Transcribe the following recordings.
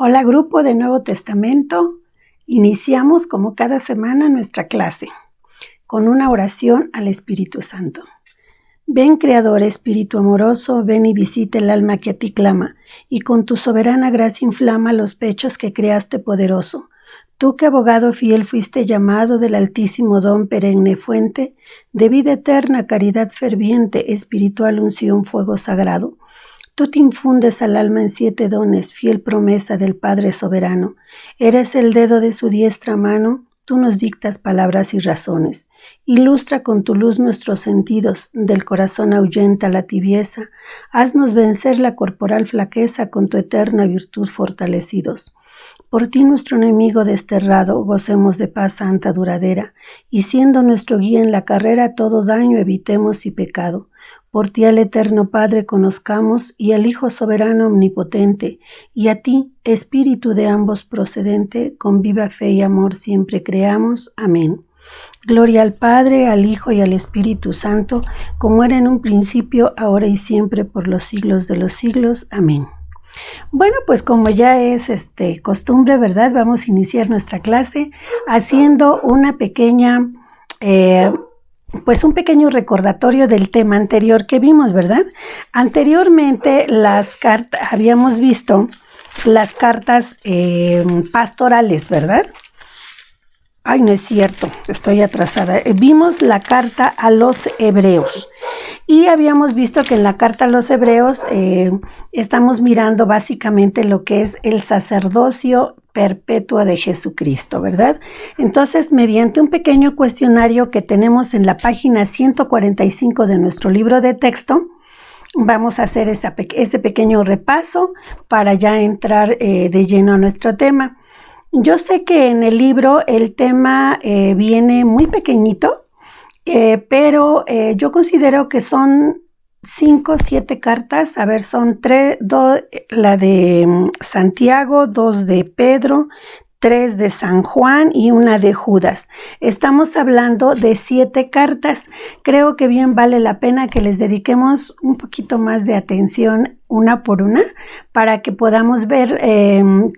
Hola grupo de Nuevo Testamento, iniciamos como cada semana nuestra clase con una oración al Espíritu Santo. Ven Creador, Espíritu amoroso, ven y visita el alma que a ti clama, y con tu soberana gracia inflama los pechos que creaste poderoso. Tú que abogado fiel fuiste llamado del altísimo don perenne fuente, de vida eterna, caridad ferviente, espiritual unción, fuego sagrado. Tú te infundes al alma en 7 dones, fiel promesa del Padre soberano. Eres el dedo de su diestra mano, tú nos dictas palabras y razones. Ilustra con tu luz nuestros sentidos, del corazón ahuyenta la tibieza. Haznos vencer la corporal flaqueza con tu eterna virtud fortalecidos. Por ti nuestro enemigo desterrado, gocemos de paz santa duradera, y siendo nuestro guía en la carrera, todo daño evitemos y pecado. Por ti al eterno Padre conozcamos, y al Hijo soberano omnipotente, y a ti, Espíritu de ambos procedente, con viva fe y amor siempre creamos. Amén. Gloria al Padre, al Hijo y al Espíritu Santo, como era en un principio, ahora y siempre, por los siglos de los siglos. Amén. Bueno, pues como ya es costumbre, ¿verdad? Vamos a iniciar nuestra clase haciendo una pequeña... un pequeño recordatorio del tema anterior que vimos, ¿verdad? Anteriormente habíamos visto las cartas pastorales, ¿verdad? Ay, no es cierto, estoy atrasada. Vimos la carta a los hebreos y habíamos visto que en la carta a los hebreos estamos mirando básicamente lo que es el sacerdocio perpetua de Jesucristo, ¿verdad? Entonces, mediante un pequeño cuestionario que tenemos en la página 145 de nuestro libro de texto, vamos a hacer ese pequeño repaso para ya entrar de lleno a nuestro tema. Yo sé que en el libro el tema viene muy pequeñito, pero yo considero que son 5 o 7 cartas, son 3, la de Santiago, 2 de Pedro, 3 de San Juan y una de Judas. Estamos hablando de 7 cartas. Creo que bien vale la pena que les dediquemos un poquito más de atención una por una para que podamos ver,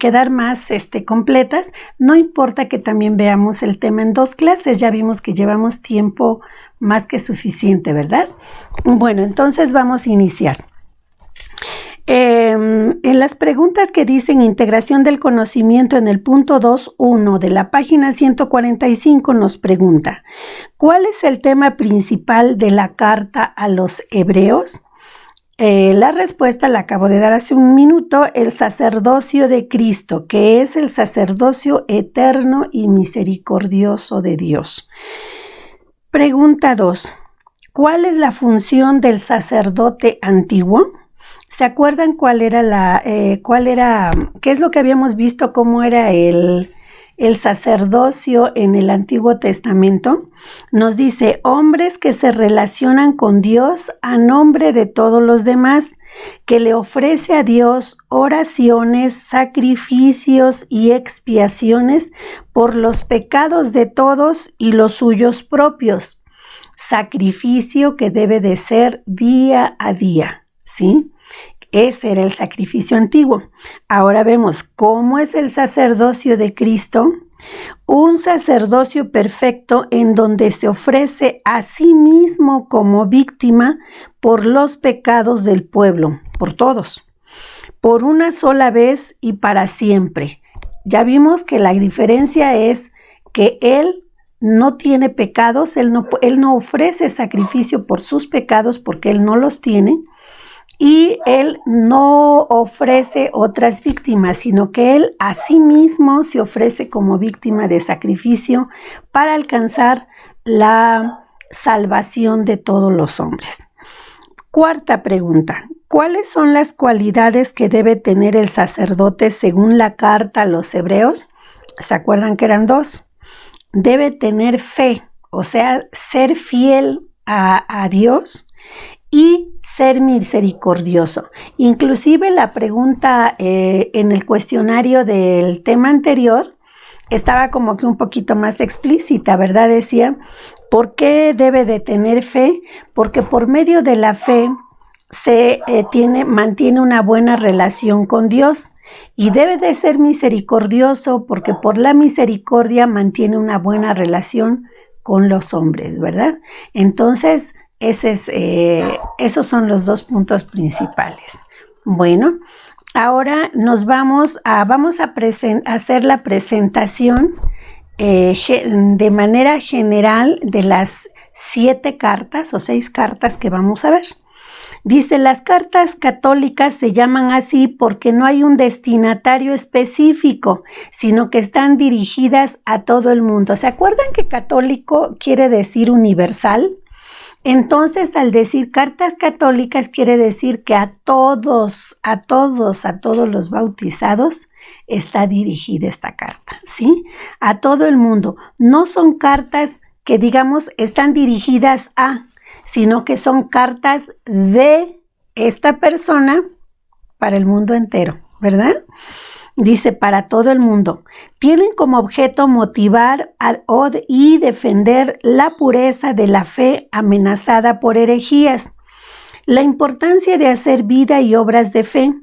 quedar más completas. No importa que también veamos el tema en 2 clases, ya vimos que llevamos tiempo más que suficiente, ¿verdad? Bueno, entonces vamos a iniciar. En las preguntas que dicen integración del conocimiento en el punto 2.1 de la página 145 nos pregunta, ¿cuál es el tema principal de la carta a los hebreos? La respuesta la acabo de dar hace un minuto, el sacerdocio de Cristo, que es el sacerdocio eterno y misericordioso de Dios. Pregunta 2. ¿Cuál es la función del sacerdote antiguo? ¿Se acuerdan qué es lo que habíamos visto, cómo era el sacerdocio en el Antiguo Testamento? Nos dice, hombres que se relacionan con Dios a nombre de todos los demás, que le ofrece a Dios oraciones, sacrificios y expiaciones por los pecados de todos y los suyos propios. Sacrificio que debe de ser día a día, ¿sí? Ese era el sacrificio antiguo. Ahora vemos cómo es el sacerdocio de Cristo, un sacerdocio perfecto en donde se ofrece a sí mismo como víctima por los pecados del pueblo, por todos, por una sola vez y para siempre. Ya vimos que la diferencia es que Él no tiene pecados, Él no ofrece sacrificio por sus pecados porque Él no los tiene. Y Él no ofrece otras víctimas, sino que Él a sí mismo se ofrece como víctima de sacrificio para alcanzar la salvación de todos los hombres. Cuarta pregunta. ¿Cuáles son las cualidades que debe tener el sacerdote según la carta a los hebreos? ¿Se acuerdan que eran 2? Debe tener fe, o sea, ser fiel a Dios y ser misericordioso. Inclusive la pregunta en el cuestionario del tema anterior estaba como que un poquito más explícita, ¿verdad? Decía, ¿por qué debe de tener fe? Porque por medio de la fe se mantiene una buena relación con Dios. y debe de ser misericordioso porque por la misericordia mantiene una buena relación con los hombres, ¿verdad? Entonces, esos son los dos puntos principales. Bueno, ahora vamos a hacer la presentación de manera general de las 7 cartas o 6 cartas que vamos a ver. Dice, las cartas católicas se llaman así porque no hay un destinatario específico, sino que están dirigidas a todo el mundo. ¿Se acuerdan que católico quiere decir universal? Entonces, al decir cartas católicas, quiere decir que a todos los bautizados está dirigida esta carta, ¿sí? A todo el mundo. No son cartas que, digamos, están dirigidas a, sino que son cartas de esta persona para el mundo entero, ¿verdad? Dice, para todo el mundo. Tienen como objeto motivar y defender la pureza de la fe amenazada por herejías, la importancia de hacer vida y obras de fe,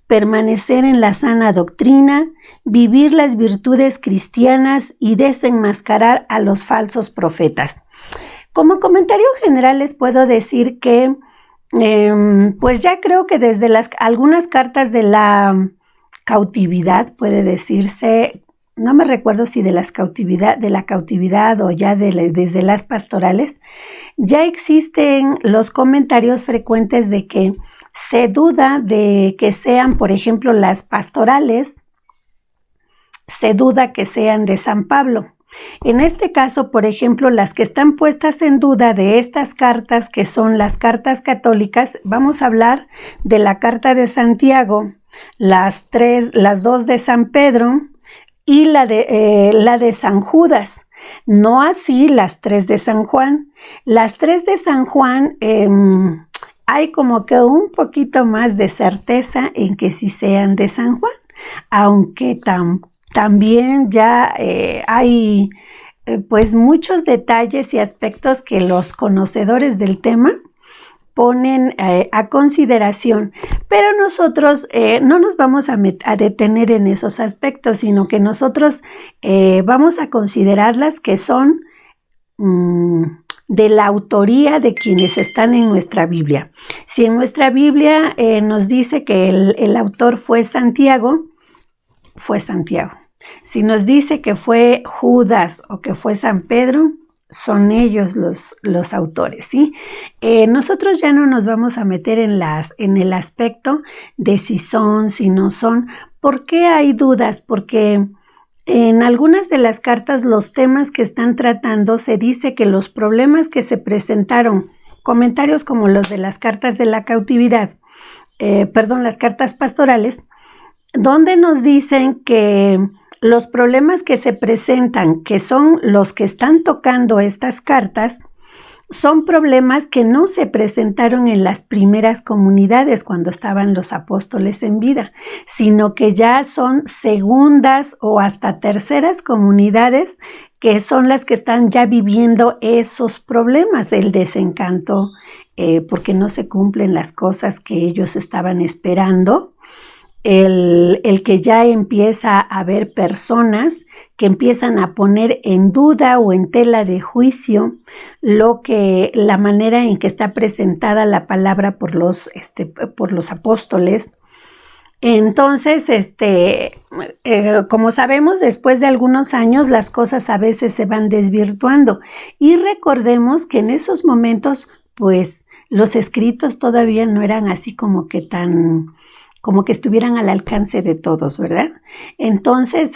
permanecer en la sana doctrina, vivir las virtudes cristianas y desenmascarar a los falsos profetas. Como comentario general les puedo decir que pues ya creo que desde algunas cartas de la cautividad, puede decirse, no me recuerdo si de la cautividad o ya desde las pastorales, ya existen los comentarios frecuentes de que se duda de que sean, por ejemplo, las pastorales, se duda que sean de San Pablo. En este caso, por ejemplo, las que están puestas en duda de estas cartas, que son las cartas católicas, vamos a hablar de la carta de Santiago, las 2 de San Pedro y la de San Judas. No así las 3 de San Juan. Las 3 de San Juan hay como que un poquito más de certeza en que sí sean de San Juan, aunque también ya hay pues muchos detalles y aspectos que los conocedores del tema ponen a consideración, pero nosotros no nos vamos a detener en esos aspectos, sino que nosotros vamos a considerarlas que son de la autoría de quienes están en nuestra Biblia. Si en nuestra Biblia nos dice que el autor fue Santiago, fue Santiago. Si nos dice que fue Judas o que fue San Pedro, son ellos los autores, ¿sí? Nosotros ya no nos vamos a meter en el aspecto de si son, si no son. ¿Por qué hay dudas? Porque en algunas de las cartas, los temas que están tratando, se dice que los problemas que se presentaron, comentarios como los de las cartas de la cautividad, las cartas pastorales, donde nos dicen que los problemas que se presentan, que son los que están tocando estas cartas, son problemas que no se presentaron en las primeras comunidades cuando estaban los apóstoles en vida, sino que ya son segundas o hasta terceras comunidades que son las que están ya viviendo esos problemas, el desencanto, porque no se cumplen las cosas que ellos estaban esperando, el que ya empieza a haber personas que empiezan a poner en duda o en tela de juicio la manera en que está presentada la palabra por los apóstoles. Entonces, como sabemos, después de algunos años las cosas a veces se van desvirtuando y recordemos que en esos momentos, pues, los escritos todavía no eran así como que estuvieran al alcance de todos, ¿verdad? Entonces,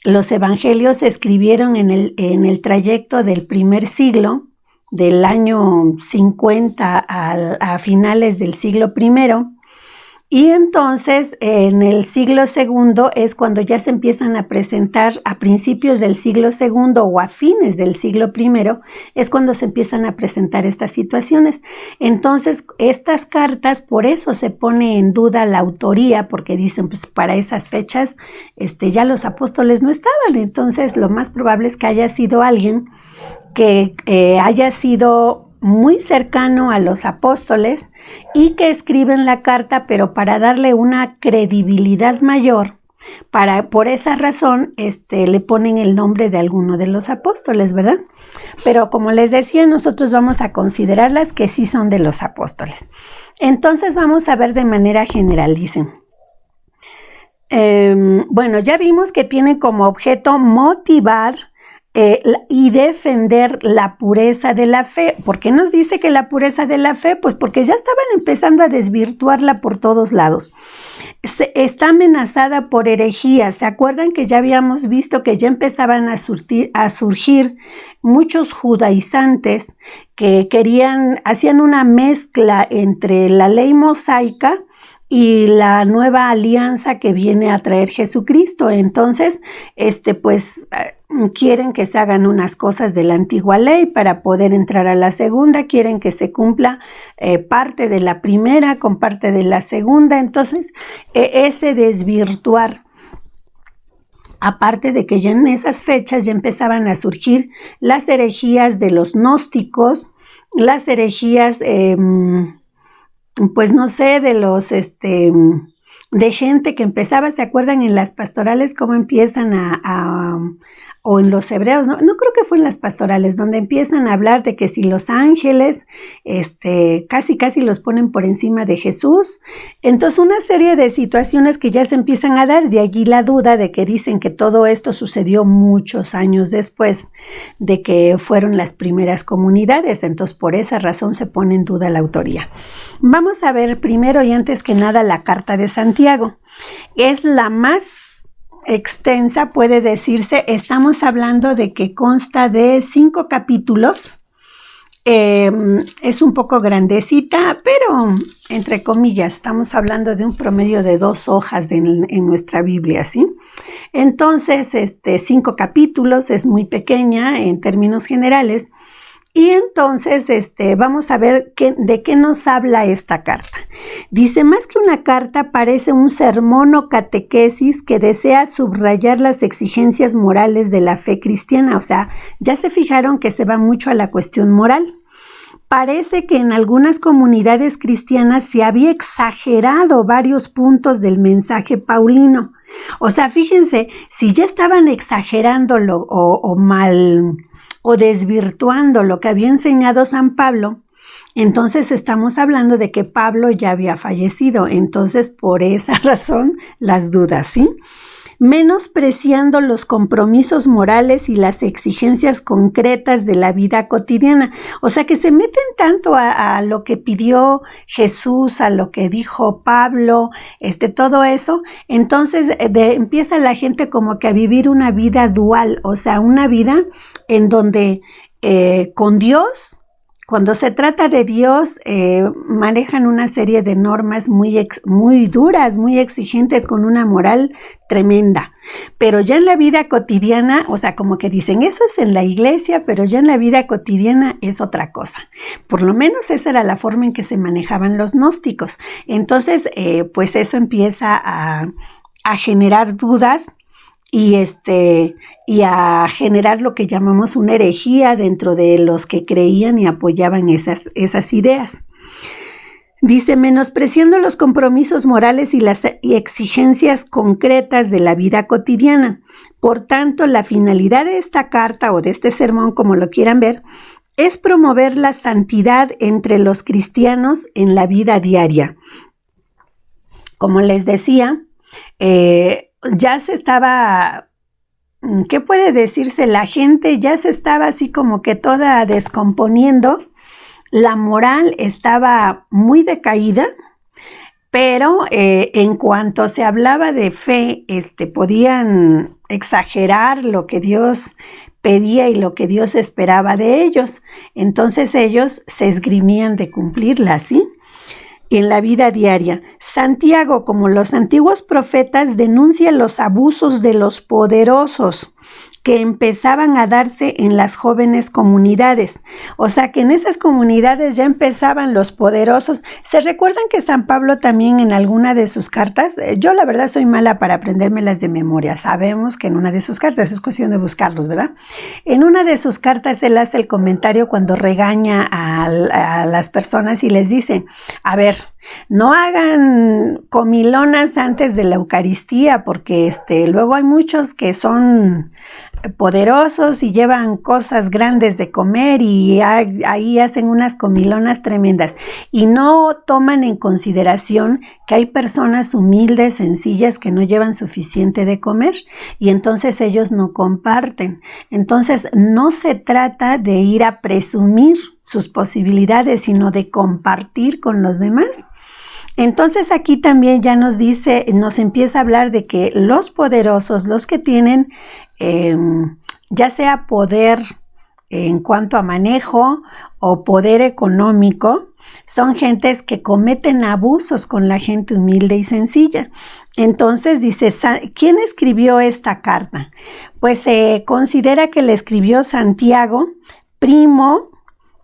los evangelios se escribieron en el trayecto del primer siglo, del año 50 a finales del siglo I, y entonces en el siglo segundo es cuando ya se empiezan a presentar, a principios del siglo segundo o a fines del siglo I, es cuando se empiezan a presentar estas situaciones. Entonces estas cartas, por eso se pone en duda la autoría, porque dicen, pues para esas fechas ya los apóstoles no estaban, entonces lo más probable es que haya sido alguien que haya sido muy cercano a los apóstoles, y que escriben la carta, pero para darle una credibilidad mayor, por esa razón le ponen el nombre de alguno de los apóstoles, ¿verdad? Pero como les decía, nosotros vamos a considerarlas que sí son de los apóstoles. Entonces vamos a ver de manera general, dicen. Bueno, ya vimos que tiene como objeto motivar y defender la pureza de la fe. ¿Por qué nos dice que la pureza de la fe? Pues porque ya estaban empezando a desvirtuarla por todos lados. Está amenazada por herejías. ¿Se acuerdan que ya habíamos visto que ya empezaban a surgir muchos judaizantes que hacían una mezcla entre la ley mosaica y la nueva alianza que viene a traer Jesucristo? Entonces, pues quieren que se hagan unas cosas de la antigua ley para poder entrar a la segunda, quieren que se cumpla parte de la primera con parte de la segunda. Entonces, ese desvirtuar, aparte de que ya en esas fechas ya empezaban a surgir las herejías de los gnósticos, las herejías pues no sé, de los, de gente que empezaba, ¿se acuerdan en las pastorales cómo empiezan o en los hebreos? No creo que fue en las pastorales, donde empiezan a hablar de que si los ángeles, casi los ponen por encima de Jesús. Entonces, una serie de situaciones que ya se empiezan a dar, de allí la duda de que dicen que todo esto sucedió muchos años después de que fueron las primeras comunidades. Entonces, por esa razón se pone en duda la autoría. Vamos a ver primero y antes que nada la Carta de Santiago. Es la más extensa, puede decirse. Estamos hablando de que consta de 5 capítulos. Es un poco grandecita, pero entre comillas, estamos hablando de un promedio de 2 hojas en nuestra Biblia, ¿sí? Entonces, 5 capítulos, es muy pequeña en términos generales. Y entonces vamos a ver de qué nos habla esta carta. Dice, más que una carta, parece un sermón o catequesis que desea subrayar las exigencias morales de la fe cristiana. O sea, ya se fijaron que se va mucho a la cuestión moral. Parece que en algunas comunidades cristianas se había exagerado varios puntos del mensaje paulino. O sea, fíjense, si ya estaban exagerándolo o mal o desvirtuando lo que había enseñado San Pablo, entonces estamos hablando de que Pablo ya había fallecido. Entonces, por esa razón, las dudas, ¿sí? Menospreciando los compromisos morales y las exigencias concretas de la vida cotidiana. O sea, que se meten tanto a lo que pidió Jesús, a lo que dijo Pablo, todo eso. Entonces empieza la gente como que a vivir una vida dual, o sea, una vida en donde con Dios, cuando se trata de Dios, manejan una serie de normas muy duras, muy exigentes, con una moral tremenda. Pero ya en la vida cotidiana, o sea, como que dicen, eso es en la iglesia, pero ya en la vida cotidiana es otra cosa. Por lo menos esa era la forma en que se manejaban los gnósticos. Entonces, pues eso empieza a generar dudas y a generar lo que llamamos una herejía dentro de los que creían y apoyaban esas ideas. Dice, menospreciando los compromisos morales y las exigencias concretas de la vida cotidiana. Por tanto, la finalidad de esta carta o de este sermón, como lo quieran ver, es promover la santidad entre los cristianos en la vida diaria. Como les decía, ya se estaba, ¿qué puede decirse? La gente ya se estaba así como que toda descomponiendo. La moral estaba muy decaída, pero en cuanto se hablaba de fe, podían exagerar lo que Dios pedía y lo que Dios esperaba de ellos. Entonces ellos se esgrimían de cumplirla, ¿sí? En la vida diaria. Santiago, como los antiguos profetas, denuncia los abusos de los poderosos. que empezaban a darse en las jóvenes comunidades. O sea que en esas comunidades ya empezaban los poderosos. ¿Se recuerdan que San Pablo también en alguna de sus cartas, yo la verdad soy mala para aprendérmelas de memoria, sabemos que en una de sus cartas, es cuestión de buscarlos, ¿verdad? En una de sus cartas él hace el comentario cuando regaña a las personas y les dice, a ver, no hagan comilonas antes de la Eucaristía, porque luego hay muchos que son poderosos y llevan cosas grandes de comer y ahí hacen unas comilonas tremendas y no toman en consideración que hay personas humildes, sencillas, que no llevan suficiente de comer y entonces ellos no comparten. Entonces no se trata de ir a presumir sus posibilidades, sino de compartir con los demás. Entonces aquí también ya nos dice, nos empieza a hablar de que los poderosos, los que tienen ya sea poder en cuanto a manejo o poder económico, son gentes que cometen abusos con la gente humilde y sencilla. Entonces dice, ¿quién escribió esta carta? Pues se considera que la escribió Santiago, primo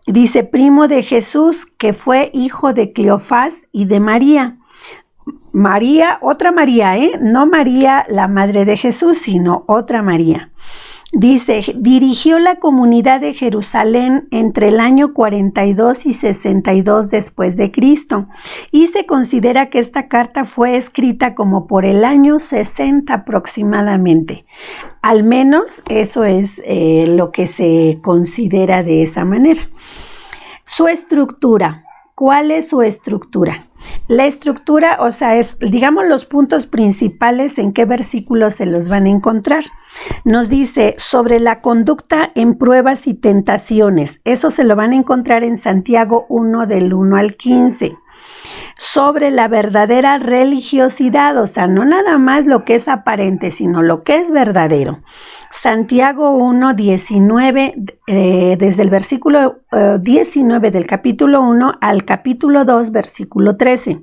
de Jesús, que fue hijo de Cleofás y de María. María, otra María, no María la madre de Jesús, sino otra María. Dice, dirigió la comunidad de Jerusalén entre el año 42 y 62 después de Cristo y se considera que esta carta fue escrita como por el año 60 aproximadamente. Al menos eso es lo que se considera de esa manera. Su estructura. ¿Cuál es su estructura? La estructura, o sea, es, digamos, los puntos principales en qué versículos se los van a encontrar. Nos dice sobre la conducta en pruebas y tentaciones. Eso se lo van a encontrar en Santiago 1 del 1 al 15. Sobre la verdadera religiosidad, o sea, no nada más lo que es aparente, sino lo que es verdadero. Santiago 1, 19, desde el versículo 19 del capítulo 1 al capítulo 2, versículo 13.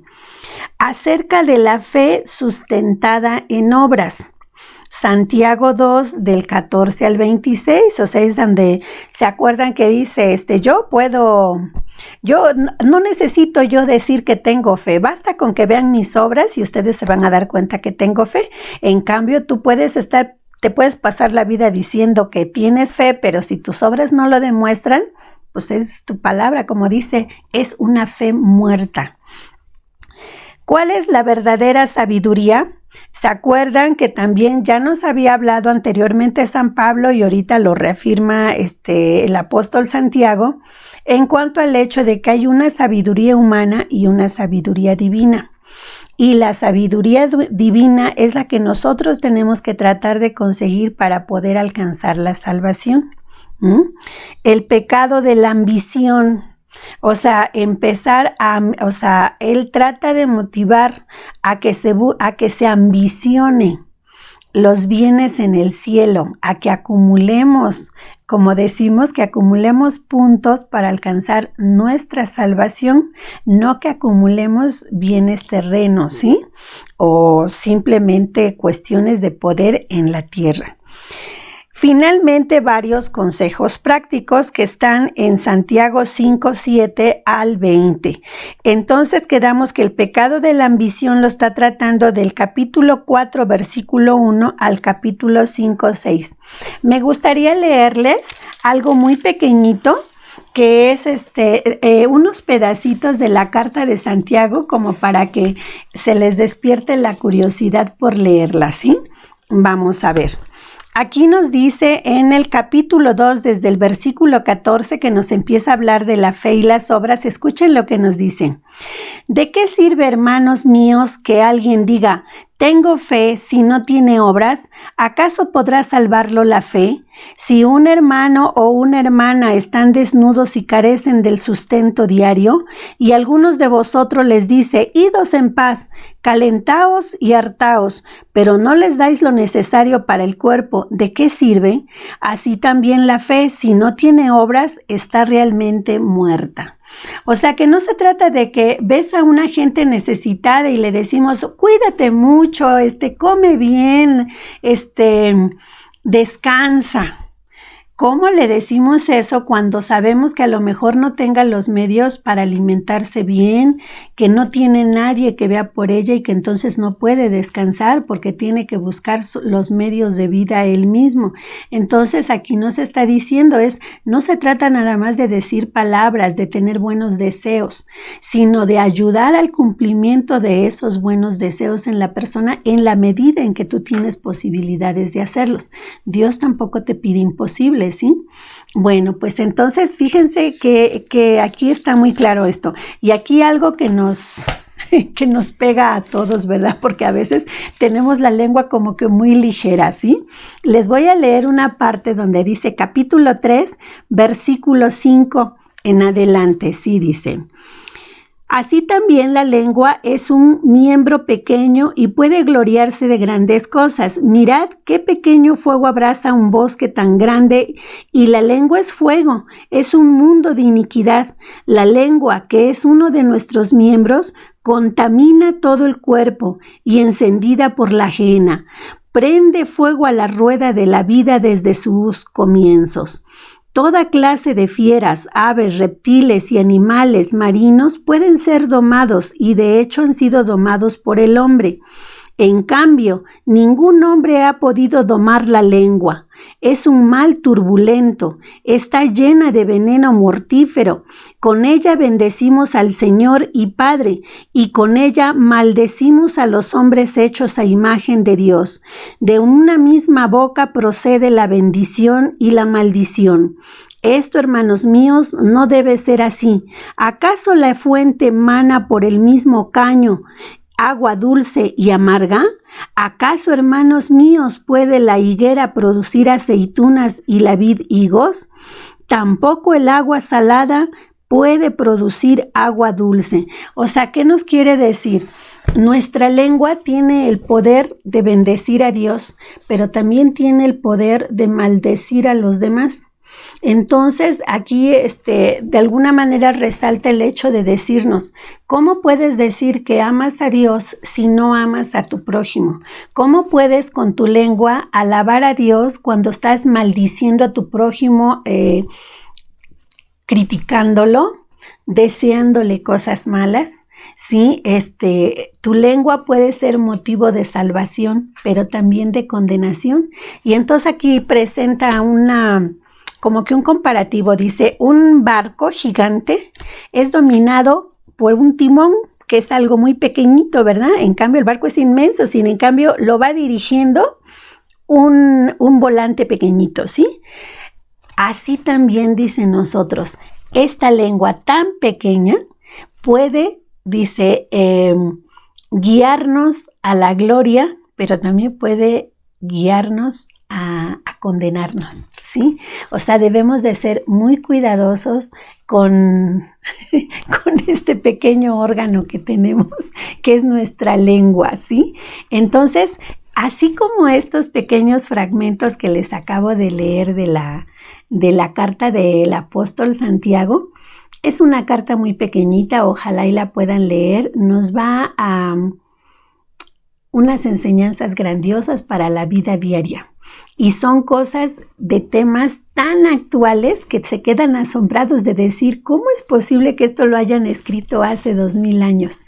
Acerca de la fe sustentada en obras. Santiago 2 del 14 al 26, o sea, es donde se acuerdan que dice, yo no necesito yo decir que tengo fe, basta con que vean mis obras y ustedes se van a dar cuenta que tengo fe. En cambio, te puedes pasar la vida diciendo que tienes fe, pero si tus obras no lo demuestran, pues es tu palabra, como dice, es una fe muerta. ¿Cuál es la verdadera sabiduría? ¿Se acuerdan que también ya nos había hablado anteriormente San Pablo y ahorita lo reafirma el apóstol Santiago en cuanto al hecho de que hay una sabiduría humana y una sabiduría divina? Y la sabiduría divina es la que nosotros tenemos que tratar de conseguir para poder alcanzar la salvación. El pecado de la ambición. O sea, él trata de motivar a que se ambicione los bienes en el cielo, a que acumulemos, como decimos, que acumulemos puntos para alcanzar nuestra salvación, no que acumulemos bienes terrenos, ¿sí? O simplemente cuestiones de poder en la tierra. Finalmente, varios consejos prácticos que están en Santiago 5, 7 al 20. Entonces quedamos que el pecado de la ambición lo está tratando del capítulo 4, versículo 1 al capítulo 5, 6. Me gustaría leerles algo muy pequeñito que es unos pedacitos de la carta de Santiago como para que se les despierte la curiosidad por leerla, ¿sí? Vamos a ver. Aquí nos dice en el capítulo 2, desde el versículo 14, que nos empieza a hablar de la fe y las obras. Escuchen lo que nos dice. ¿De qué sirve, hermanos míos, que alguien diga, tengo fe si no tiene obras? ¿Acaso podrá salvarlo la fe? Si un hermano o una hermana están desnudos y carecen del sustento diario, y algunos de vosotros les dice, idos en paz, calentaos y hartaos, pero no les dais lo necesario para el cuerpo, ¿de qué sirve? Así también la fe, si no tiene obras, está realmente muerta. O sea que no se trata de que ves a una gente necesitada y le decimos, cuídate mucho, come bien, descansa. ¿Cómo le decimos eso cuando sabemos que a lo mejor no tenga los medios para alimentarse bien, que no tiene nadie que vea por ella y que entonces no puede descansar porque tiene que buscar los medios de vida él mismo? Entonces aquí nos está diciendo no se trata nada más de decir palabras, de tener buenos deseos, sino de ayudar al cumplimiento de esos buenos deseos en la persona en la medida en que tú tienes posibilidades de hacerlos. Dios tampoco te pide imposible, ¿sí? Bueno, pues entonces fíjense que aquí está muy claro esto. Y aquí algo que nos pega a todos, ¿verdad? Porque a veces tenemos la lengua como que muy ligera, ¿sí? Les voy a leer una parte donde dice capítulo 3, versículo 5 en adelante, sí dice: así también la lengua es un miembro pequeño y puede gloriarse de grandes cosas. Mirad qué pequeño fuego abraza un bosque tan grande, y la lengua es fuego, es un mundo de iniquidad. La lengua, que es uno de nuestros miembros, contamina todo el cuerpo y encendida por la ajena, prende fuego a la rueda de la vida desde sus comienzos. Toda clase de fieras, aves, reptiles y animales marinos pueden ser domados y de hecho han sido domados por el hombre. En cambio, ningún hombre ha podido domar la lengua. Es un mal turbulento, está llena de veneno mortífero. Con ella bendecimos al Señor y Padre, y con ella maldecimos a los hombres hechos a imagen de Dios. De una misma boca procede la bendición y la maldición. Esto, hermanos míos, no debe ser así. ¿Acaso la fuente mana por el mismo caño agua dulce y amarga? ¿Acaso, hermanos míos, puede la higuera producir aceitunas y la vid higos? Tampoco el agua salada puede producir agua dulce. O sea, ¿qué nos quiere decir? Nuestra lengua tiene el poder de bendecir a Dios, pero también tiene el poder de maldecir a los demás. Entonces aquí de alguna manera resalta el hecho de decirnos: ¿cómo puedes decir que amas a Dios si no amas a tu prójimo? ¿Cómo puedes con tu lengua alabar a Dios cuando estás maldiciendo a tu prójimo, criticándolo, deseándole cosas malas? Sí, tu lengua puede ser motivo de salvación, pero también de condenación. Y entonces aquí presenta como que un comparativo. Dice, un barco gigante es dominado por un timón, que es algo muy pequeñito, ¿verdad? En cambio, el barco es inmenso, sin en cambio lo va dirigiendo un volante pequeñito, ¿sí? Así también dice nosotros, esta lengua tan pequeña puede, dice, guiarnos a la gloria, pero también puede guiarnos a condenarnos, ¿sí? O sea, debemos de ser muy cuidadosos con este pequeño órgano que tenemos, que es nuestra lengua, ¿sí? Entonces, así como estos pequeños fragmentos que les acabo de leer de la carta del apóstol Santiago, es una carta muy pequeñita, ojalá y la puedan leer, nos va a unas enseñanzas grandiosas para la vida diaria. Y son cosas de temas tan actuales que se quedan asombrados de decir, ¿cómo es posible que esto lo hayan escrito hace 2000 años?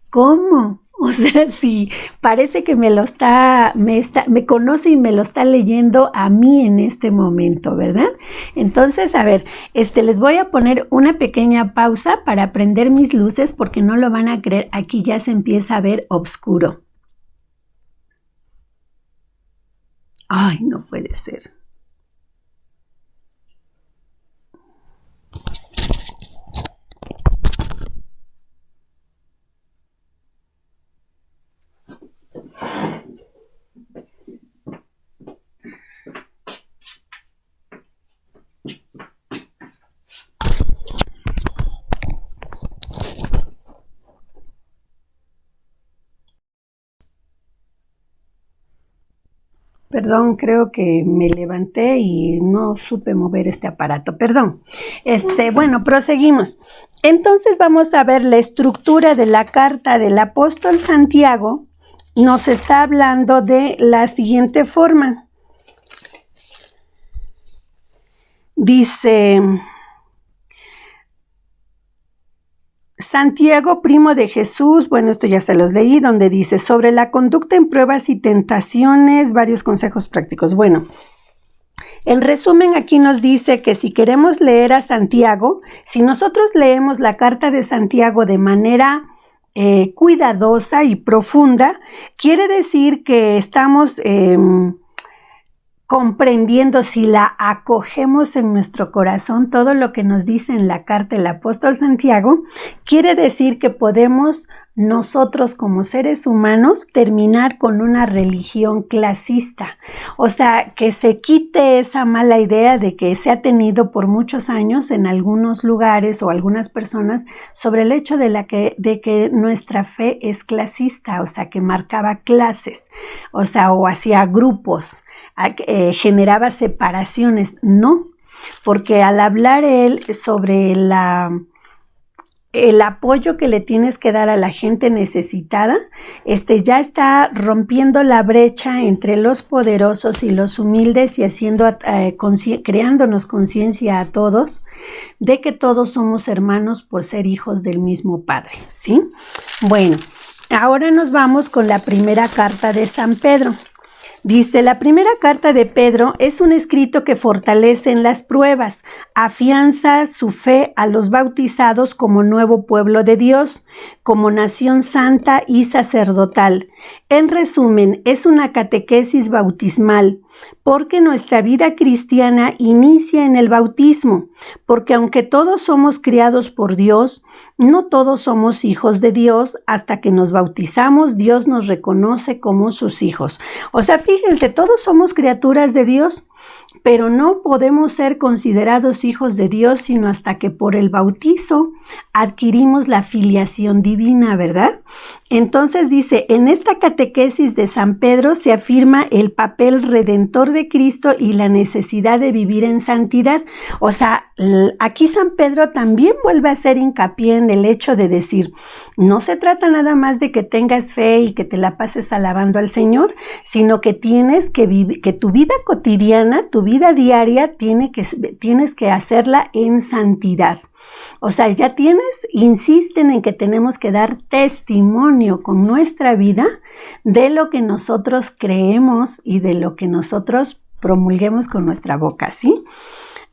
¿Cómo? O sea, sí, parece que me conoce y me lo está leyendo a mí en este momento, ¿verdad? Entonces, a ver, les voy a poner una pequeña pausa para prender mis luces porque no lo van a creer, aquí ya se empieza a ver oscuro. Ay, no puede ser. Perdón, creo que me levanté y no supe mover este aparato. Perdón. Bueno, proseguimos. Entonces vamos a ver la estructura de la carta del apóstol Santiago. Nos está hablando de la siguiente forma. Dice Santiago, primo de Jesús, bueno, esto ya se los leí, donde dice sobre la conducta en pruebas y tentaciones, varios consejos prácticos. Bueno, en resumen, aquí nos dice que si queremos leer a Santiago, si nosotros leemos la carta de Santiago de manera cuidadosa y profunda, quiere decir que estamos comprendiendo, si la acogemos en nuestro corazón, todo lo que nos dice en la carta el apóstol Santiago, quiere decir que podemos nosotros como seres humanos terminar con una religión clasista. O sea, que se quite esa mala idea de que se ha tenido por muchos años en algunos lugares o algunas personas sobre el hecho de que nuestra fe es clasista, o sea, que marcaba clases, o sea, o hacía grupos. Generaba separaciones. No, porque al hablar él sobre el apoyo que le tienes que dar a la gente necesitada, ya está rompiendo la brecha entre los poderosos y los humildes y creándonos conciencia a todos de que todos somos hermanos por ser hijos del mismo Padre, ¿sí? Bueno, ahora nos vamos con la primera carta de San Pedro. Dice, la primera carta de Pedro es un escrito que fortalece en las pruebas, afianza su fe a los bautizados como nuevo pueblo de Dios, como nación santa y sacerdotal. En resumen, es una catequesis bautismal, porque nuestra vida cristiana inicia en el bautismo, porque aunque todos somos criados por Dios, no todos somos hijos de Dios. Hasta que nos bautizamos, Dios nos reconoce como sus hijos. O sea, fíjense, todos somos criaturas de Dios, pero no podemos ser considerados hijos de Dios sino hasta que por el bautizo adquirimos la filiación divina, ¿verdad? Entonces dice, en esta catequesis de San Pedro se afirma el papel redentor de Cristo y la necesidad de vivir en santidad. O sea, aquí San Pedro también vuelve a hacer hincapié en el hecho de decir, no se trata nada más de que tengas fe y que te la pases alabando al Señor, sino que tienes que vivir, que tu vida cotidiana, tu vida diaria, tienes que hacerla en santidad. O sea, insisten en que tenemos que dar testimonio con nuestra vida de lo que nosotros creemos y de lo que nosotros promulguemos con nuestra boca, ¿sí?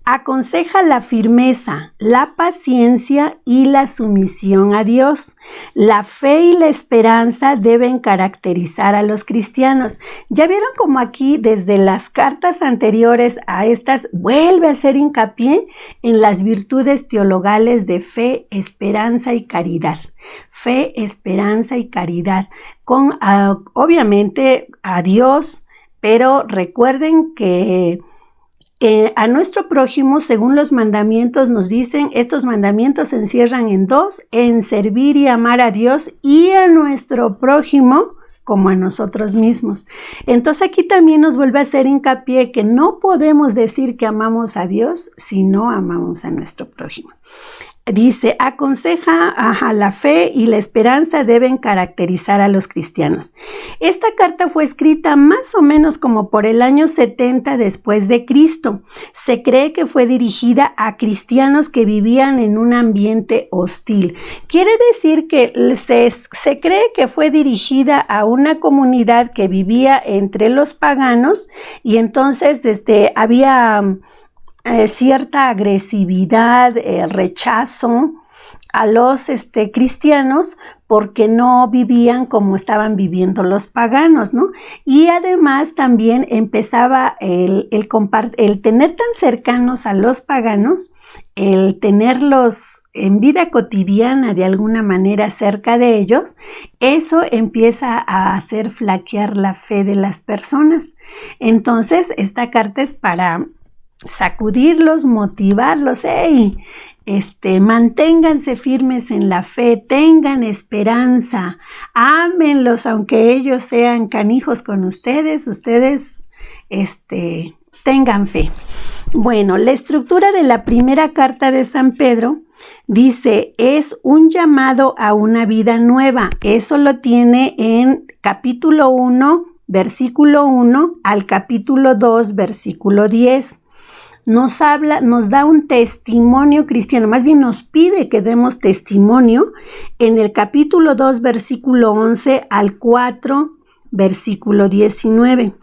Aconseja la firmeza, la paciencia y la sumisión a Dios. La fe y la esperanza deben caracterizar a los cristianos. Ya vieron como aquí desde las cartas anteriores a estas vuelve a hacer hincapié en las virtudes teologales de fe, esperanza y caridad. Fe, esperanza y caridad con obviamente a Dios, pero recuerden que a nuestro prójimo, según los mandamientos nos dicen, estos mandamientos se encierran en dos, en servir y amar a Dios y a nuestro prójimo como a nosotros mismos. Entonces aquí también nos vuelve a hacer hincapié que no podemos decir que amamos a Dios si no amamos a nuestro prójimo. Dice, aconseja, la fe y la esperanza deben caracterizar a los cristianos. Esta carta fue escrita más o menos como por el año 70 después de Cristo. Se cree que fue dirigida a cristianos que vivían en un ambiente hostil. Quiere decir que se cree que fue dirigida a una comunidad que vivía entre los paganos y entonces había cierta agresividad, rechazo a los cristianos porque no vivían como estaban viviendo los paganos, ¿no? Y además también empezaba el tener tan cercanos a los paganos, el tenerlos en vida cotidiana de alguna manera cerca de ellos, eso empieza a hacer flaquear la fe de las personas. Entonces, esta carta es para sacudirlos, motivarlos, manténganse firmes en la fe, tengan esperanza, ámenlos aunque ellos sean canijos con ustedes, tengan fe. Bueno, la estructura de la primera carta de San Pedro dice, es un llamado a una vida nueva. Eso lo tiene en capítulo 1, versículo 1 al capítulo 2, versículo 10. nos habla, nos da un testimonio cristiano, más bien nos pide que demos testimonio en el capítulo 2, versículo 11 al 4, versículo 19.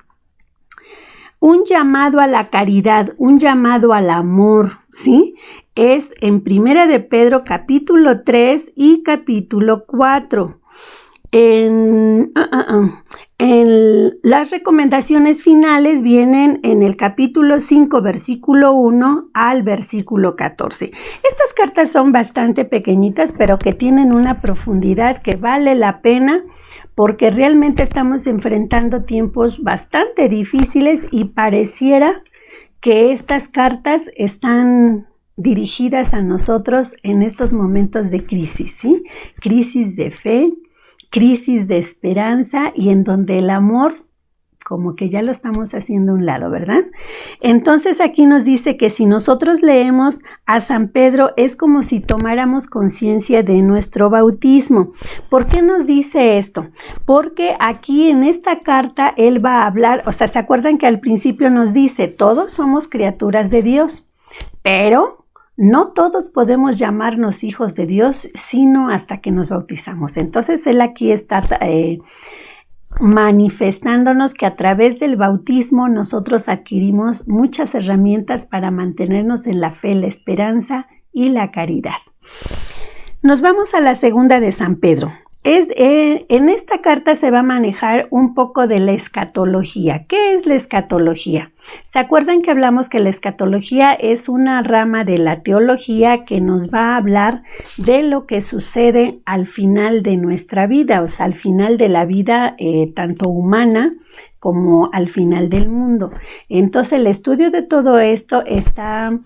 Un llamado a la caridad, un llamado al amor, ¿sí? Es en Primera de Pedro, capítulo 3 y capítulo 4. En las recomendaciones finales vienen en el capítulo 5, versículo 1 al versículo 14. Estas cartas son bastante pequeñitas, pero que tienen una profundidad que vale la pena porque realmente estamos enfrentando tiempos bastante difíciles y pareciera que estas cartas están dirigidas a nosotros en estos momentos de crisis, ¿sí? Crisis de fe, crisis de esperanza y en donde el amor como que ya lo estamos haciendo a un lado, ¿verdad? Entonces aquí nos dice que si nosotros leemos a San Pedro es como si tomáramos conciencia de nuestro bautismo. ¿Por qué nos dice esto? Porque aquí en esta carta él va a hablar, o sea, ¿se acuerdan que al principio nos dice todos somos criaturas de Dios, pero no todos podemos llamarnos hijos de Dios sino hasta que nos bautizamos? Entonces él aquí está manifestándonos que a través del bautismo nosotros adquirimos muchas herramientas para mantenernos en la fe, la esperanza y la caridad. Nos vamos a la segunda de San Pedro. En esta carta se va a manejar un poco de la escatología. ¿Qué es la escatología? ¿Se acuerdan que hablamos que la escatología es una rama de la teología que nos va a hablar de lo que sucede al final de nuestra vida, o sea, al final de la vida tanto humana como al final del mundo? Entonces el estudio de todo esto está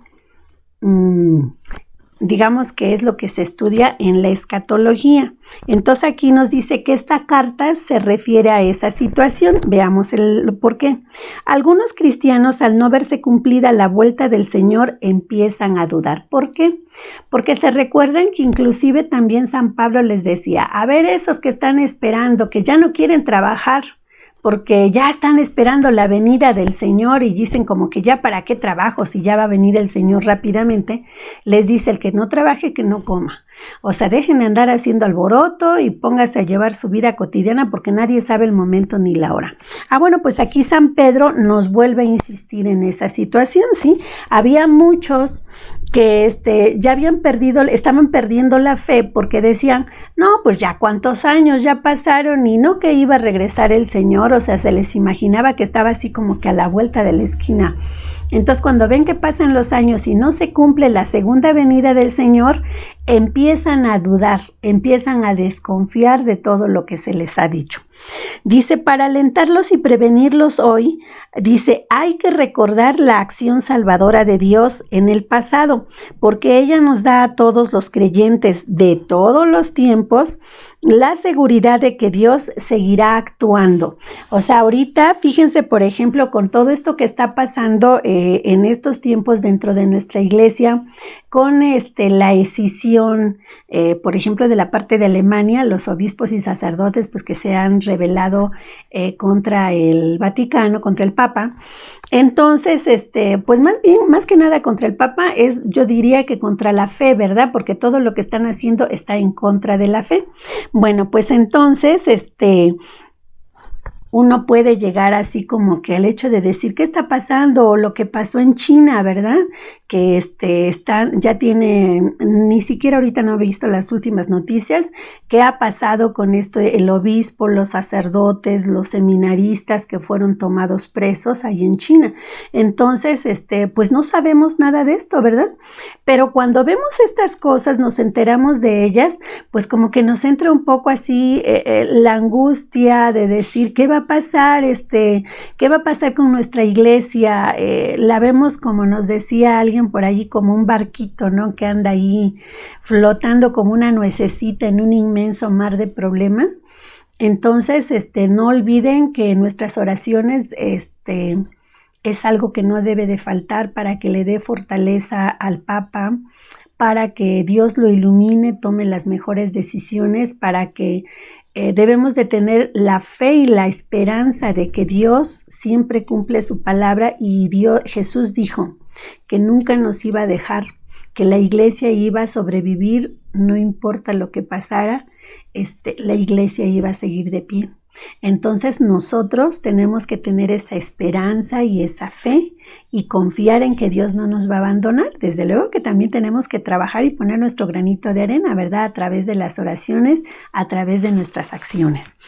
digamos que es lo que se estudia en la escatología. Entonces aquí nos dice que esta carta se refiere a esa situación. Veamos el por qué. Algunos cristianos, al no verse cumplida la vuelta del Señor, empiezan a dudar. ¿Por qué? Porque se recuerdan que inclusive también San Pablo les decía, a ver, esos que están esperando, que ya no quieren trabajar, porque ya están esperando la venida del Señor y dicen como que ya para qué trabajo si ya va a venir el Señor rápidamente, les dice el que no trabaje que no coma. O sea, dejen de andar haciendo alboroto y póngase a llevar su vida cotidiana porque nadie sabe el momento ni la hora. Bueno, pues aquí San Pedro nos vuelve a insistir en esa situación, ¿sí? Había muchos que ya estaban perdiendo la fe porque decían, no, pues ya cuántos años ya pasaron y no que iba a regresar el Señor, o sea, se les imaginaba que estaba así como que a la vuelta de la esquina. Entonces, cuando ven que pasan los años y no se cumple la segunda venida del Señor, empiezan a dudar, empiezan a desconfiar de todo lo que se les ha dicho. Dice, para alentarlos y prevenirlos hoy, dice, hay que recordar la acción salvadora de Dios en el pasado, porque ella nos da a todos los creyentes de todos los tiempos la seguridad de que Dios seguirá actuando. O sea, ahorita, fíjense, por ejemplo, con todo esto que está pasando en estos tiempos dentro de nuestra iglesia, con la escisión, por ejemplo, de la parte de Alemania, los obispos y sacerdotes, pues que se han rebelado contra el Vaticano, contra el Papa. Entonces, pues más que nada contra el Papa yo diría que contra la fe, ¿verdad? Porque todo lo que están haciendo está en contra de la fe. Bueno, pues entonces, uno puede llegar así como que al hecho de decir qué está pasando o lo que pasó en China, ¿verdad? Que ya tiene, ni siquiera ahorita no he visto las últimas noticias, qué ha pasado con esto, el obispo, los sacerdotes, los seminaristas que fueron tomados presos ahí en China. Entonces, pues no sabemos nada de esto, ¿verdad? Pero cuando vemos estas cosas, nos enteramos de ellas, pues como que nos entra un poco así la angustia de decir, ¿qué va a pasar? ¿Qué va a pasar con nuestra iglesia? La vemos, como nos decía alguien por ahí, como un barquito, ¿no? Que anda ahí flotando como una nuececita en un inmenso mar de problemas. Entonces, no olviden que nuestras oraciones, es algo que no debe de faltar para que le dé fortaleza al Papa, para que Dios lo ilumine, tome las mejores decisiones, para que debemos de tener la fe y la esperanza de que Dios siempre cumple su palabra y Jesús dijo, que nunca nos iba a dejar, que la iglesia iba a sobrevivir, no importa lo que pasara, la iglesia iba a seguir de pie. Entonces nosotros tenemos que tener esa esperanza y esa fe y confiar en que Dios no nos va a abandonar. Desde luego que también tenemos que trabajar y poner nuestro granito de arena, ¿verdad? A través de las oraciones, a través de nuestras acciones.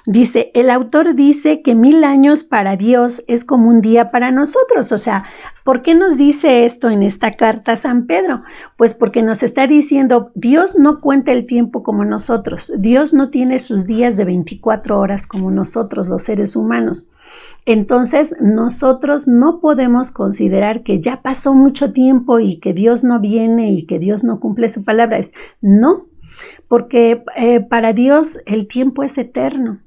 Dice, el autor dice que 1000 años para Dios es como un día para nosotros. O sea, ¿por qué nos dice esto en esta carta a San Pedro? Pues porque nos está diciendo, Dios no cuenta el tiempo como nosotros. Dios no tiene sus días de 24 horas como nosotros, los seres humanos. Entonces, nosotros no podemos considerar que ya pasó mucho tiempo y que Dios no viene y que Dios no cumple su palabra. No, porque para Dios el tiempo es eterno.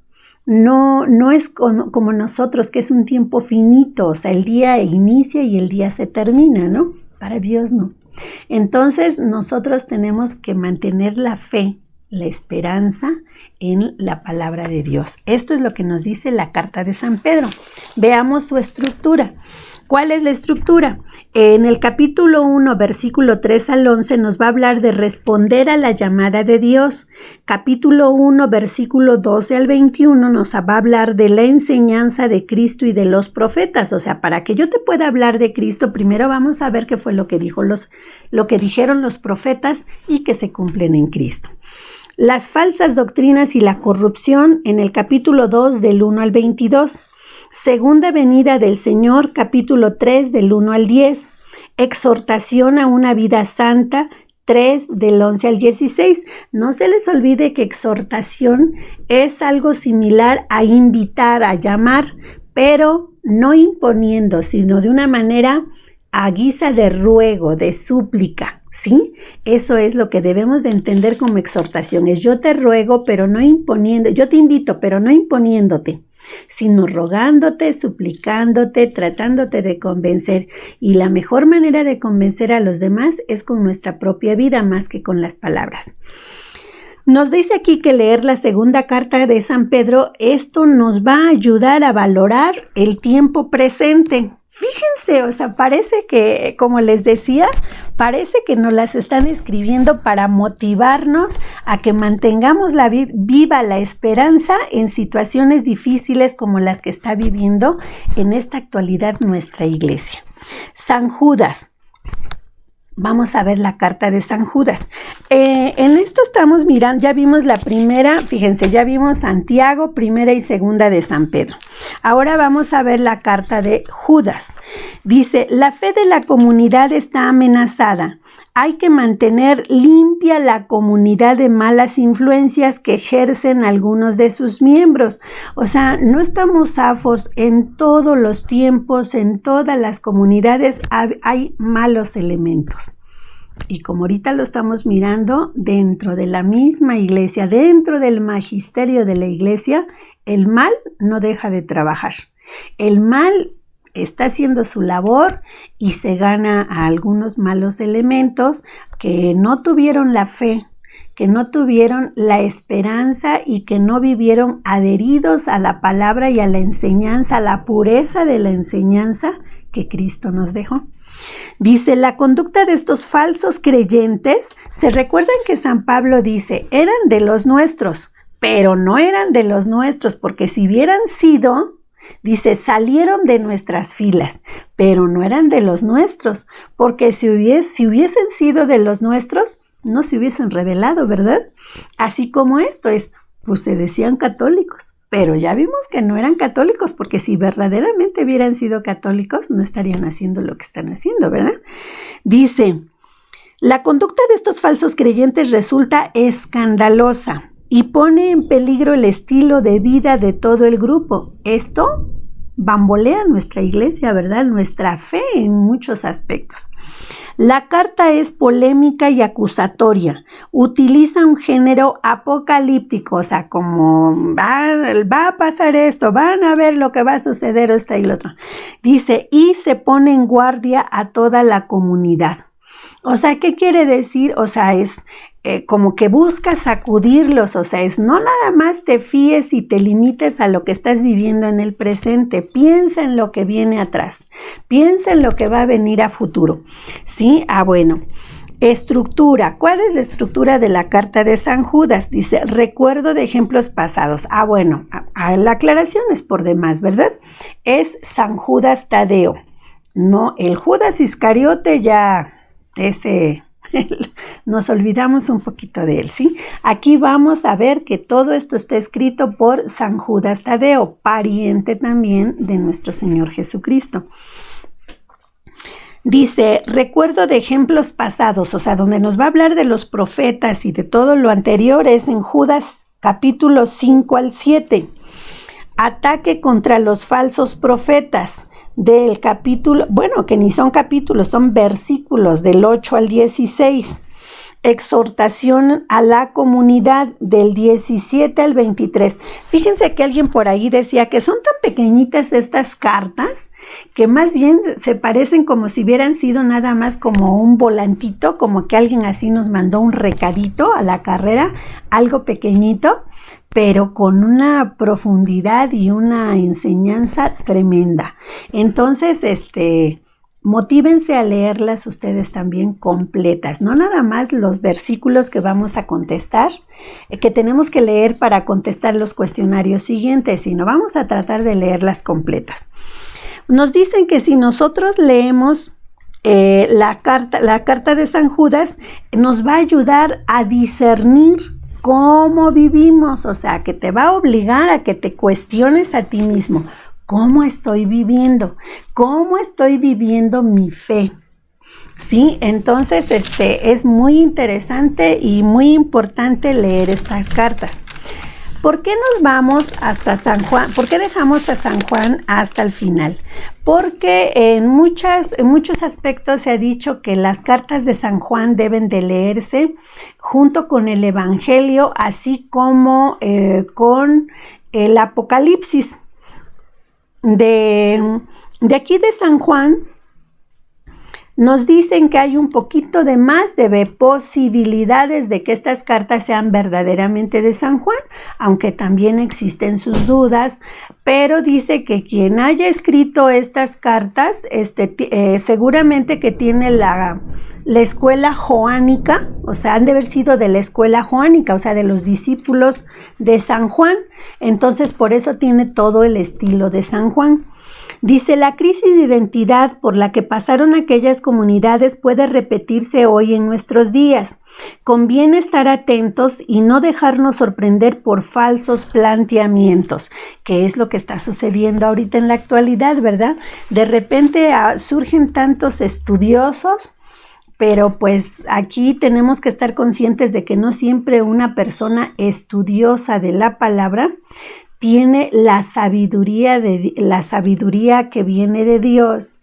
No es como nosotros, que es un tiempo finito, o sea, el día inicia y el día se termina, ¿no? Para Dios no. Entonces, nosotros tenemos que mantener la fe, la esperanza en la palabra de Dios. Esto es lo que nos dice la carta de San Pedro. Veamos su estructura. ¿Cuál es la estructura? En el capítulo 1, versículo 3 al 11, nos va a hablar de responder a la llamada de Dios. Capítulo 1, versículo 12 al 21, nos va a hablar de la enseñanza de Cristo y de los profetas. O sea, para que yo te pueda hablar de Cristo, primero vamos a ver qué fue lo que dijeron los profetas y que se cumplen en Cristo. Las falsas doctrinas y la corrupción en el capítulo 2, del 1 al 22. Segunda venida del Señor, capítulo 3, del 1 al 10. Exhortación a una vida santa, 3, del 11 al 16. No se les olvide que exhortación es algo similar a invitar, a llamar, pero no imponiendo, sino de una manera a guisa de ruego, de súplica, ¿sí? Eso es lo que debemos de entender como exhortación. Es yo te ruego, pero no imponiendo, yo te invito, pero no imponiéndote, sino rogándote, suplicándote, tratándote de convencer. Y la mejor manera de convencer a los demás es con nuestra propia vida más que con las palabras. Nos dice aquí que leer la segunda carta de San Pedro, esto nos va a ayudar a valorar el tiempo presente. Fíjense, o sea, parece que, como les decía, parece que nos las están escribiendo para motivarnos a que mantengamos viva la esperanza en situaciones difíciles como las que está viviendo en esta actualidad nuestra iglesia. San Judas. Vamos a ver la carta de San Judas. En esto estamos mirando, ya vimos la primera, fíjense, ya vimos Santiago, primera y segunda de San Pedro. Ahora vamos a ver la carta de Judas. Dice, la fe de la comunidad está amenazada. Hay que mantener limpia la comunidad de malas influencias que ejercen algunos de sus miembros. O sea, no estamos zafos. En todos los tiempos, en todas las comunidades hay malos elementos. Y como ahorita lo estamos mirando, dentro de la misma iglesia, dentro del magisterio de la iglesia, el mal no deja de trabajar. El mal está haciendo su labor y se gana a algunos malos elementos que no tuvieron la fe, que no tuvieron la esperanza y que no vivieron adheridos a la palabra y a la enseñanza, a la pureza de la enseñanza que Cristo nos dejó. Dice, la conducta de estos falsos creyentes, ¿se recuerdan que San Pablo dice, eran de los nuestros, pero no eran de los nuestros, porque si hubieran sido, dice, salieron de nuestras filas, pero no eran de los nuestros, porque si hubiesen sido de los nuestros, no se hubiesen revelado, ¿verdad? Así como esto es, pues se decían católicos, pero ya vimos que no eran católicos, porque si verdaderamente hubieran sido católicos, no estarían haciendo lo que están haciendo, ¿verdad? Dice, la conducta de estos falsos creyentes resulta escandalosa y pone en peligro el estilo de vida de todo el grupo. Esto bambolea nuestra iglesia, ¿verdad? Nuestra fe en muchos aspectos. La carta es polémica y acusatoria. Utiliza un género apocalíptico, o sea, como va a pasar esto, van a ver lo que va a suceder esto y lo otro. Dice, y se pone en guardia a toda la comunidad. O sea, ¿qué quiere decir? O sea, como que buscas sacudirlos, o sea, es no nada más te fíes y te limites a lo que estás viviendo en el presente, piensa en lo que viene atrás, piensa en lo que va a venir a futuro, ¿sí? Bueno. Estructura. ¿Cuál es la estructura de la carta de San Judas? Dice, recuerdo de ejemplos pasados. Bueno, la aclaración es por demás, ¿verdad? Es San Judas Tadeo. No, el Judas Iscariote ya, nos olvidamos un poquito de él, ¿sí? Aquí vamos a ver que todo esto está escrito por San Judas Tadeo, pariente también de nuestro Señor Jesucristo. Dice, recuerdo de ejemplos pasados, o sea, donde nos va a hablar de los profetas y de todo lo anterior es en Judas capítulo 5 al 7. Ataque contra los falsos profetas del capítulo, bueno, que ni son capítulos, son versículos del 8 al 16. Exhortación a la comunidad del 17 al 23. Fíjense que alguien por ahí decía que son tan pequeñitas estas cartas que más bien se parecen como si hubieran sido nada más como un volantito, como que alguien así nos mandó un recadito a la carrera, algo pequeñito, pero con una profundidad y una enseñanza tremenda. Entonces, motívense a leerlas ustedes también completas, no nada más los versículos que vamos a contestar, que tenemos que leer para contestar los cuestionarios siguientes, sino vamos a tratar de leerlas completas. Nos dicen que si nosotros leemos la carta de San Judas, nos va a ayudar a discernir cómo vivimos, o sea, que te va a obligar a que te cuestiones a ti mismo. ¿Cómo estoy viviendo? ¿Cómo estoy viviendo mi fe? Sí, entonces es muy interesante y muy importante leer estas cartas. ¿Por qué nos vamos hasta San Juan? ¿Por qué dejamos a San Juan hasta el final? Porque en muchos aspectos se ha dicho que las cartas de San Juan deben de leerse junto con el Evangelio, así como con el Apocalipsis. De aquí de San Juan nos dicen que hay un poquito de más de posibilidades de que estas cartas sean verdaderamente de San Juan, aunque también existen sus dudas, pero dice que quien haya escrito estas cartas seguramente que tiene la escuela joánica, o sea, han de haber sido de la escuela joánica, o sea, de los discípulos de San Juan, entonces por eso tiene todo el estilo de San Juan. Dice, la crisis de identidad por la que pasaron aquellas comunidades puede repetirse hoy en nuestros días. Conviene estar atentos y no dejarnos sorprender por falsos planteamientos, que es lo que está sucediendo ahorita en la actualidad, ¿verdad? De repente surgen tantos estudiosos, pero pues aquí tenemos que estar conscientes de que no siempre una persona estudiosa de la palabra tiene la sabiduría que viene de Dios.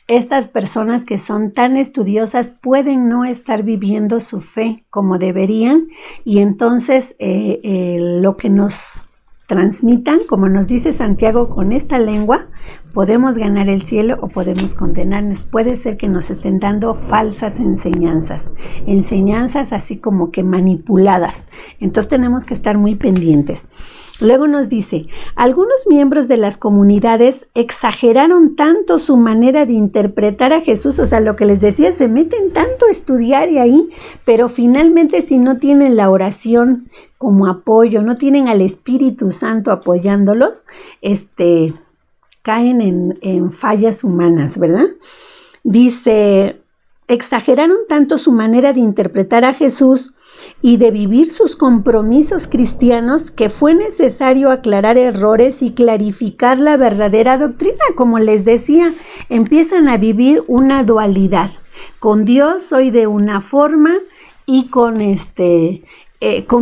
Estas personas que son tan estudiosas pueden no estar viviendo su fe como deberían, y entonces lo que nos transmitan, como nos dice Santiago, con esta lengua podemos ganar el cielo o podemos condenarnos. Puede ser que nos estén dando falsas enseñanzas así como que manipuladas. Entonces tenemos que estar muy pendientes. Luego nos dice, algunos miembros de las comunidades exageraron tanto su manera de interpretar a Jesús, o sea, lo que les decía, se meten tanto a estudiar y ahí, pero finalmente si no tienen la oración como apoyo, no tienen al Espíritu Santo apoyándolos, caen en fallas humanas, ¿verdad? Dice, exageraron tanto su manera de interpretar a Jesús y de vivir sus compromisos cristianos que fue necesario aclarar errores y clarificar la verdadera doctrina. Como les decía, empiezan a vivir una dualidad. Con Dios soy de una forma y con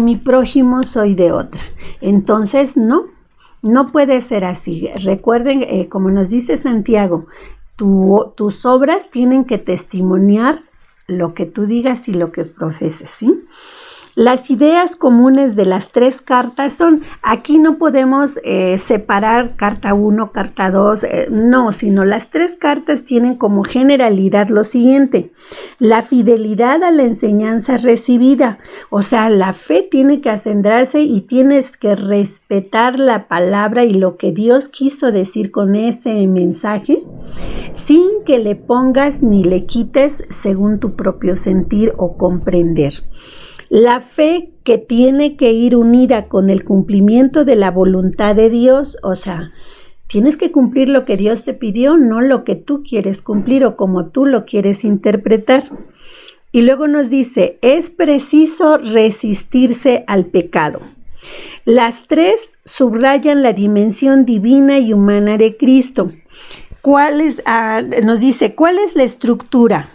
mi prójimo soy de otra. Entonces, no puede ser así. Recuerden, como nos dice Santiago, tus obras tienen que testimoniar lo que tú digas y lo que profeses, ¿sí? Las ideas comunes de las 3 cartas son, aquí no podemos separar carta 1, carta 2, no, sino las 3 cartas tienen como generalidad lo siguiente: la fidelidad a la enseñanza recibida, o sea, la fe tiene que acendrarse y tienes que respetar la palabra y lo que Dios quiso decir con ese mensaje, sin que le pongas ni le quites según tu propio sentir o comprender. La fe que tiene que ir unida con el cumplimiento de la voluntad de Dios, o sea, tienes que cumplir lo que Dios te pidió, no lo que tú quieres cumplir o como tú lo quieres interpretar. Y luego nos dice, es preciso resistirse al pecado. Las 3 subrayan la dimensión divina y humana de Cristo. Nos dice, ¿cuál es la estructura?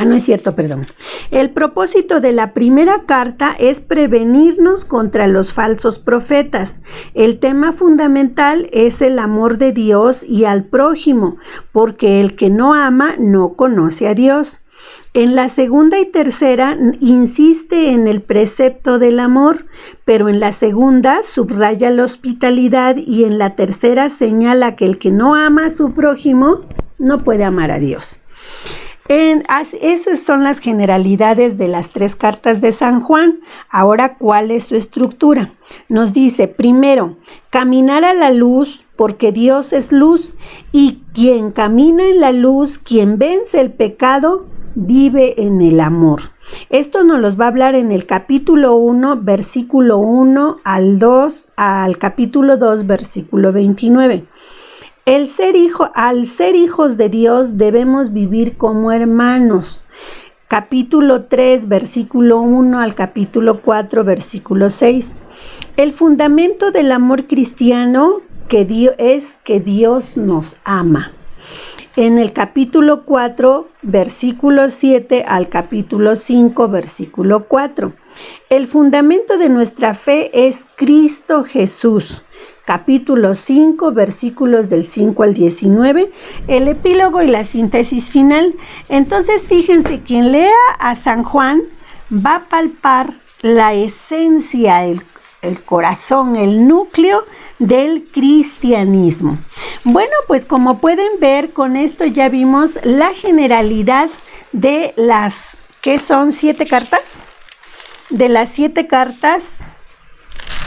No es cierto, perdón. El propósito de la primera carta es prevenirnos contra los falsos profetas. El tema fundamental es el amor de Dios y al prójimo, porque el que no ama no conoce a Dios. En la segunda y tercera insiste en el precepto del amor, pero en la segunda subraya la hospitalidad y en la tercera señala que el que no ama a su prójimo no puede amar a Dios. Esas son las generalidades de las 3 cartas de San Juan. Ahora, ¿cuál es su estructura? Nos dice, primero, caminar a la luz porque Dios es luz y quien camina en la luz, quien vence el pecado, vive en el amor. Esto nos los va a hablar en el capítulo 1, versículo 1 al capítulo 2, versículo 29. Al ser hijos de Dios debemos vivir como hermanos. Capítulo 3, versículo 1 al capítulo 4, versículo 6. El fundamento del amor cristiano es que Dios nos ama. En el capítulo 4, versículo 7 al capítulo 5, versículo 4. El fundamento de nuestra fe es Cristo Jesús. Capítulo 5, versículos del 5 al 19, el epílogo y la síntesis final. Entonces, fíjense, quien lea a San Juan va a palpar la esencia, el corazón, el núcleo del cristianismo. Bueno, pues como pueden ver, con esto ya vimos la generalidad de las, ¿qué son? 7 cartas. De las 7 cartas,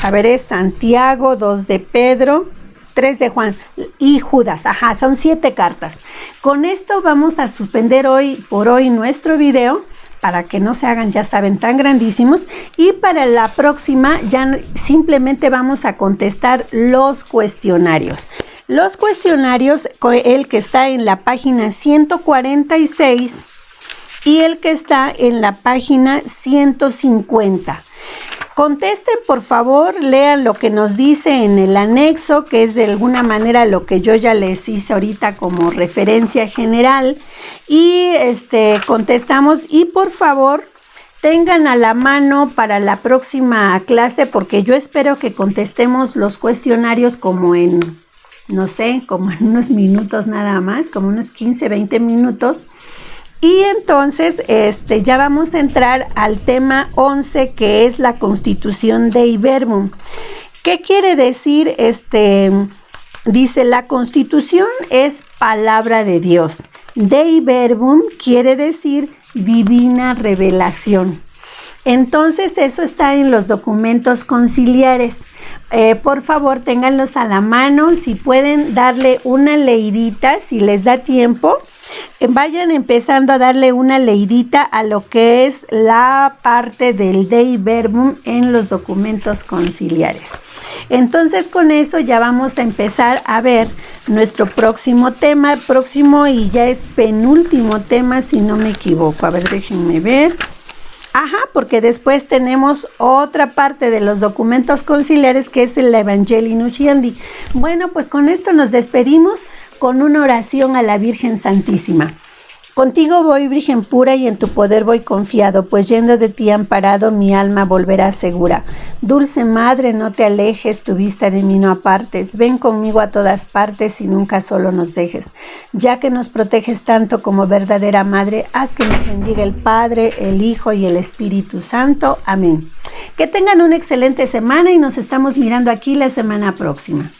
a ver, es Santiago, 2 de Pedro, 3 de Juan y Judas. Son 7 cartas. Con esto vamos a suspender por hoy nuestro video, para que no se hagan, ya saben, tan grandísimos. Y para la próxima ya simplemente vamos a contestar los cuestionarios. Los cuestionarios, el que está en la página 146 y el que está en la página 150. Contesten, por favor, lean lo que nos dice en el anexo, que es de alguna manera lo que yo ya les hice ahorita como referencia general, y contestamos. Y por favor, tengan a la mano para la próxima clase, porque yo espero que contestemos los cuestionarios como en, no sé, como en unos minutos nada más, como unos 15, 20 minutos. Y entonces ya vamos a entrar al tema 11, que es la Constitución Dei Verbum. ¿Qué quiere decir? Dice, la Constitución es palabra de Dios. Dei Verbum quiere decir divina revelación. Entonces, eso está en los documentos conciliares. Por favor, ténganlos a la mano. Si pueden darle una leidita, si les da tiempo, vayan empezando a darle una leidita a lo que es la parte del Dei Verbum en los documentos conciliares. Entonces, con eso ya vamos a empezar a ver nuestro próximo tema, y ya es penúltimo tema, si no me equivoco. A ver, déjenme ver. Porque después tenemos otra parte de los documentos conciliares, que es el Evangelii Nuntiandi. Bueno, pues con esto nos despedimos con una oración a la Virgen Santísima. Contigo voy, Virgen pura, y en tu poder voy confiado, pues yendo de ti amparado, mi alma volverá segura. Dulce Madre, no te alejes, tu vista de mí no apartes. Ven conmigo a todas partes y nunca solo nos dejes. Ya que nos proteges tanto como verdadera Madre, haz que nos bendiga el Padre, el Hijo y el Espíritu Santo. Amén. Que tengan una excelente semana y nos estamos mirando aquí la semana próxima.